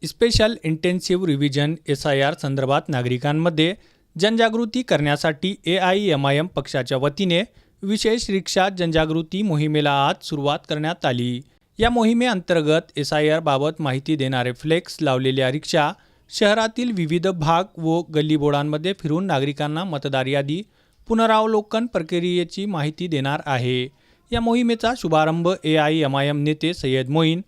Special intensive revision SIR संदर्भात नागरिकांमध्ये जनजागृती करण्यासाठी AIMIM पक्षाच्या वतीने विशेष रिक्षा जनजागृती मोहिमेला आज सुरुवात करण्यात आली। या मोहिमेअंतर्गत SIR बाबत माहिती देणारे फ्लेक्स लावलेल्या रिक्षा शहरातील विविध भाग व गल्लीबोळांमध्ये फिरून नागरिकांना मतदार यादी पुनरावलोकन प्रक्रियेची माहिती देणार आहे। या मोहिमेचा शुभारंभ AIMIM नेते सय्यद मोईन,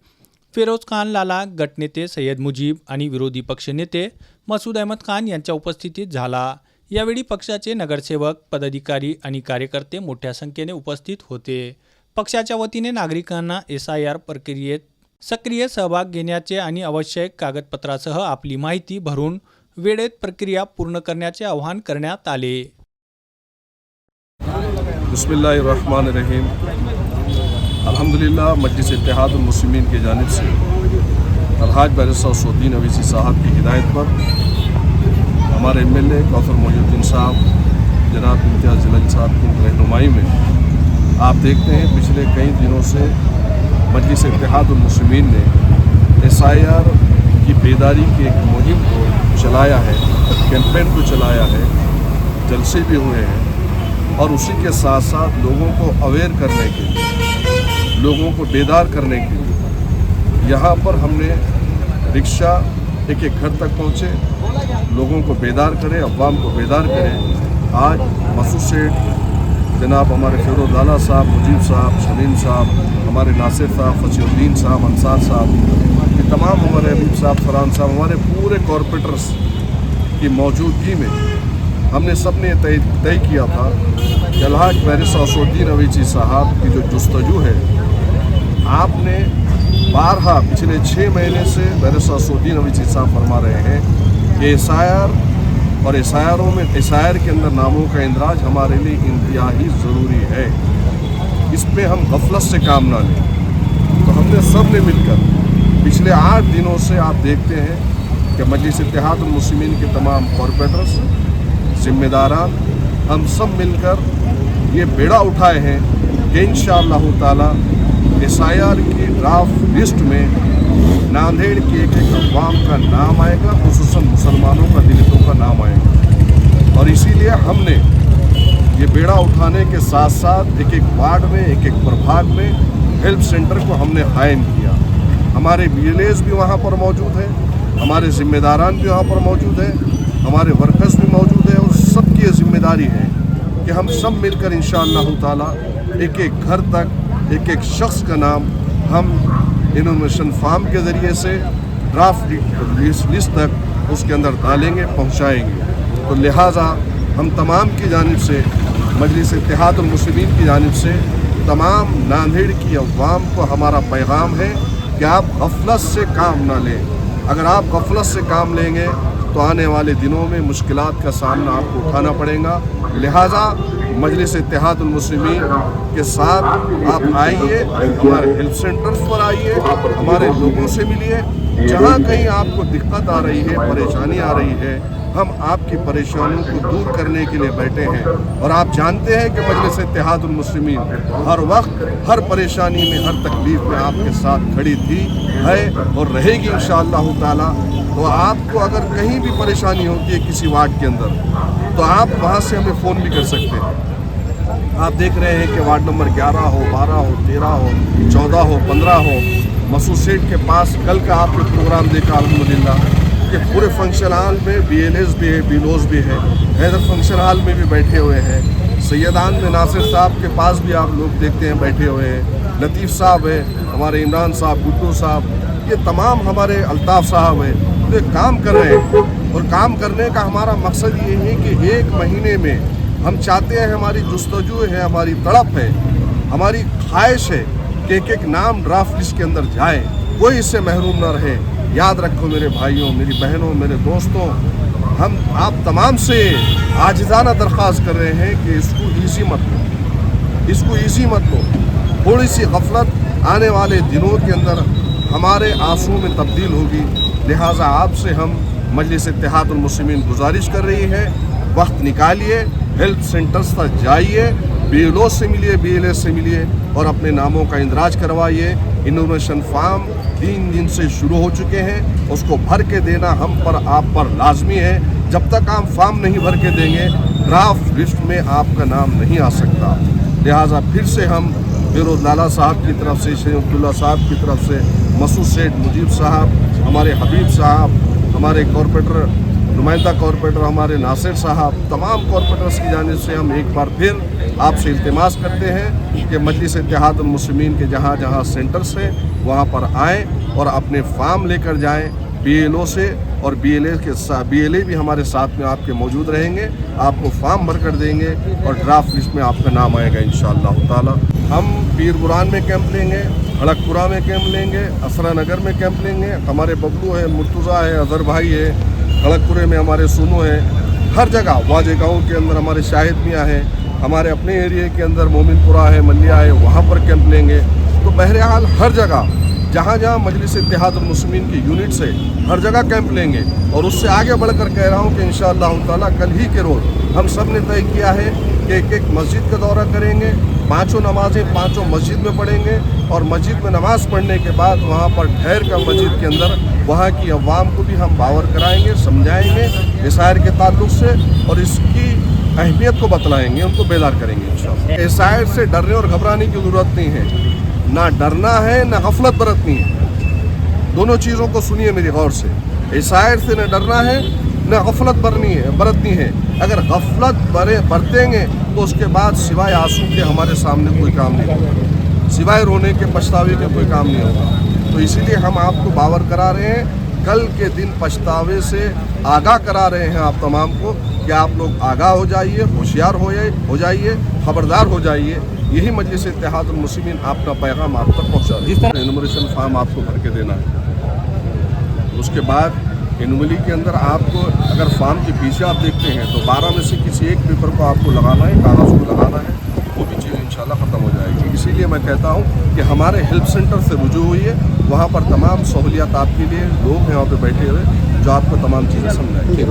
फिरोज खान लाला, गटनेते सय्यद मुजीब आणि विरोधी पक्षनेते मसूद अहमद खान यांच्या उपस्थितीत झाला। यावेळी पक्षाचे नगरसेवक, पदाधिकारी आणि कार्यकर्ते मोठ्या संख्येने उपस्थित होते। पक्षाच्या वतीने नागरिकांना SIR प्रक्रियेत सक्रिय सहभाग घेण्याचे आणि आवश्यक कागदपत्रासह आपली माहिती भरून वेळेत प्रक्रिया पूर्ण करण्याचे आवाहन करण्यात आले। बिस्मिल्लाहिर्रहमानिर्रहीम। अल्हम्दुलिल्लाह मजलिस इत्तेहादुल मुस्लिमीन की जानिब से अलहाज बैरिस्टर गौसुद्दीन अवीसी साहब की हिदायत पर हमारे MLA कौसर मोहिउद्दीन साहब, जनाब इम्तियाज़ जिलानी साहब की रहनुमाई में आप देखते हैं पिछले कई दिनों से मजलिस इत्तेहादुल मुस्लिमीन ने SIR की बेदारी की एक मुहिम को चलाया है, कैंपेन को चलाया है, जलसे भी हुए हैं और उसी के साथ साथ लोगों को अवेयर करने के लिए, लोगों को बेदार करने के लिए यहाँ पर हमने रिक्शा एक एक घर तक पहुँचे, लोगों को बेदार करें, अवाम को बेदार करें। आज मसूद सेठ, जनाब हमारे फिरोज लाला साहब, मुजीब साहब, शमीम साहब, हमारे नासिर साहब, फसीउद्दीन साहब, अंसार साहब, ये तमाम हमारे हबीब साहब, फरहान साहब, हमारे पूरे कॉरपोरेटर्स की मौजूदगी में हमने सब ने तय किया था कि अलहाज बैरिस्टर गौसुद्दीन अवीसी साहब की जो जुस्तजू है, आपने बारहा पिछले 6 महीने से बैरिस्टर गौसुद्दीन अवीसी साहब फरमा रहे हैं कि SIR और SIR के अंदर नामों का इंदराज हमारे लिए इंतहाई ज़रूरी है, इस पर हम गफलत से काम ना लें। तो हमने सब ने मिलकर पिछले 8 दिनों से आप देखते हैं कि मजलिस इत्तेहादुल मुस्लिमीन के तमाम कॉरपोरेटर्स, जिम्मेदारान, हम सब मिलकर ये बेड़ा उठाए हैं कि इंशाअल्लाह ताला SIR की ड्राफ्ट लिस्ट में नांदेड़ के एक अवाम का नाम आएगा, खुसूसन मुसलमानों का, दलितों का नाम आएगा। और इसीलिए हमने ये बेड़ा उठाने के साथ साथ एक एक वार्ड में, एक एक प्रभाग में हेल्प सेंटर को हमने कायम किया। हमारे BLAs भी वहाँ पर मौजूद है, हमारे ज़िम्मेदारान भी वहाँ पर मौजूद है, हमारे वर्कर्स भी मौजूद है और सबकी जिम्मेदारी है कि हम सब मिलकर इंशाअल्लाह ताला एक एक घर तक, एक एक शख्स का नाम हम इनोवेशन फार्म के ज़रिए से ड्राफ्ट लिस्ट तक उसके अंदर डालेंगे, पहुँचाएँगे। तो लिहाजा हम तमाम की जानिब से, मजलिस इत्तेहादुल मुस्लिमीन की जानिब से तमाम नांदेड़ की अवाम को हमारा पैगाम है कि आप गफलत से काम ना लें। अगर आप गफलत से काम लेंगे तो आने वाले दिनों में मुश्किलात का सामना आपको उठाना पड़ेगा। लिहाजा मजलिस इत्तेहादुल मुस्लिमीन के साथ आप आइए, हमारे हेल्थ सेंटर्स पर आइए, हमारे लोगों से मिलिए। जहाँ कहीं आपको दिक्कत आ रही है, परेशानी आ रही है, हम आपकी परेशानियों को दूर करने के लिए बैठे हैं। और आप जानते हैं कि मजलिस इत्तेहादुल मुस्लिमीन हर वक्त, हर परेशानी में, हर तकलीफ़ में आपके साथ खड़ी थी, है और रहेगी इंशाअल्लाह ताला। तो आपको अगर कहीं भी परेशानी होती है किसी वार्ड के अंदर, तो आप वहाँ से हमें फ़ोन भी कर सकते हैं। आप देख रहे हैं कि वार्ड नंबर 11 हो, 12 हो, 13 हो, 14 हो, 15 हो, मसूद सेठ के पास कल का आपने प्रोग्राम देखा अल्हम्दुलिल्लाह कि पूरे फंक्शन हॉल में BLAs भी है, BLOs भी है, हैदर फंक्शन हॉल में भी बैठे हुए हैं। सैयदान में नासिर साहब के पास भी आप लोग देखते हैं बैठे हुए हैं, लतीफ़ साहब है, हमारे इमरान साहब, गुड्डू साहब, ये तमाम हमारे अल्ताफ़ साहब है, तो काम कर रहे हैं। और काम करने का हमारा मकसद ये है कि 1 महीने में हम चाहते हैं, हमारी जुस्तजू है, हमारी तड़प है, हमारी ख्वाहिश है कि एक एक नाम ड्राफ्ट लिस्ट के अंदर जाए, कोई इससे महरूम ना रहे। याद रखो मेरे भाइयों, मेरी बहनों, मेरे दोस्तों, हम आप तमाम से आजिज़ाना दरख्वास्त कर रहे हैं कि इसको ईज़ी मत लो, इसको ईज़ी मत लो। थोड़ी सी गफलत आने वाले दिनों के अंदर हमारे आंसू में तब्दील होगी। लिहाजा आपसे हम मजलिस इत्तेहादुल मुस्लिमीन गुजारिश कर रही है, वक्त निकालिए, हेल्थ सेंटर्स तक जाइए, BLO से मिलिए, BLS से मिलिए और अपने नामों का इंदराज करवाइए। इनोवेशन फॉर्म 3 दिन से शुरू हो चुके हैं, उसको भर के देना हम पर आप पर लाजमी है। जब तक आप फॉर्म नहीं भर के देंगे, ड्राफ्ट लिस्ट में आपका नाम नहीं आ सकता। लिहाजा फिर से हम फिरोज लाला साहब की तरफ से, शेख अब्दुल्ला साहब की तरफ से, मसूद सेठ मुजीब साहब, हमारे हबीब साहब, हमारे कॉरपोरेटर नुमाइंदा कॉरपोरेटर हमारे नासिर साहब, तमाम कॉरपोरेटर्स की जानिब से हम एक बार फिर आपसे इल्तिमास करते हैं कि मजलिस इत्तेहादुल मुस्लिमीन के जहाँ जहाँ सेंटर्स हैं वहाँ पर आएँ और अपने फॉर्म लेकर जाएँ BLO से, और BLA भी हमारे साथ में आपके मौजूद रहेंगे, आपको फॉर्म भर कर देंगे और ड्राफ्ट लिस्ट में आपका नाम आएगा इंशाअल्लाह ताला। हम पीर बुरान में कैंप लेंगे, खड़गपुरा में कैंप लेंगे, असरा नगर में कैंप लेंगे, हमारे बबलू है, मुर्तज़ा है, अजहर भाई है, खड़गपुरे में हमारे सुनो है, हर जगह वाजे गाँव के अंदर हमारे शाहिद मियाँ हैं, हमारे अपने एरिया के अंदर मोमिनपुरा है, मलिया है, वहाँ पर कैंप लेंगे। तो बहरहाल हर जगह जहाँ जहाँ मजलिस इत्तेहादुल मुस्लिमीन की यूनिट से हर जगह कैंप लेंगे। और उससे आगे बढ़कर कह रहा हूँ कि इंशाअल्लाह ताला कल ही के रोज़ हम सब ने तय किया है कि एक एक मस्जिद का दौरा करेंगे, 5 नमाज़ें 5 मस्जिद में पढ़ेंगे और मस्जिद में नमाज़ पढ़ने के बाद वहाँ पर ठहर कर मस्जिद के अंदर वहाँ की अवाम को भी हम बावर कराएंगे, समझाएंगे एसआईआर के ताल्लुक से और इसकी अहमियत को बतलाएंगे, उनको बेदार करेंगे इंशाअल्लाह। एसआईआर से डरने और घबराने की ज़रूरत नहीं है, ना डरना है ना गफलत बरतनी है। दोनों चीज़ों को सुनिए मेरी गौर से। एसआईआर से न डरना है न गफलत बरतनी है। अगर गफलत बरतेंगे तो उसके बाद सिवाय आंसू के हमारे सामने कोई काम नहीं होगा, सिवाय रोने के पछतावे के कोई काम नहीं होगा। तो इसीलिए हम आपको बावर करा रहे हैं, कल के दिन पछतावे से आगाह करा रहे हैं आप तमाम को कि आप लोग आगाह हो जाइए, होशियार हो जाइए, खबरदार हो जाइए। यही मजलिस इत्तेहादुल मुस्लिमीन आपका पैगाम आप तक पहुँचा रही है। एनुमरेशन फॉर्म आपको भर के देना है। उसके बाद एनुमली के अंदर आपको अगर फॉर्म के पीछे आप देखते हैं तो 12 में से किसी एक पेपर को आपको लगाना है, कागज़ को लगाना है, वो भी चीज़ इंशाल्लाह ख़त्म हो जाएगी। इसीलिए मैं कहता हूँ कि हमारे हेल्प सेंटर से रुजू हुई है, वहाँ पर तमाम सहूलियत आपके लिए लोग हैं वहाँ पर बैठे हुए जो आपको तमाम चीज़ें समझाएंगे।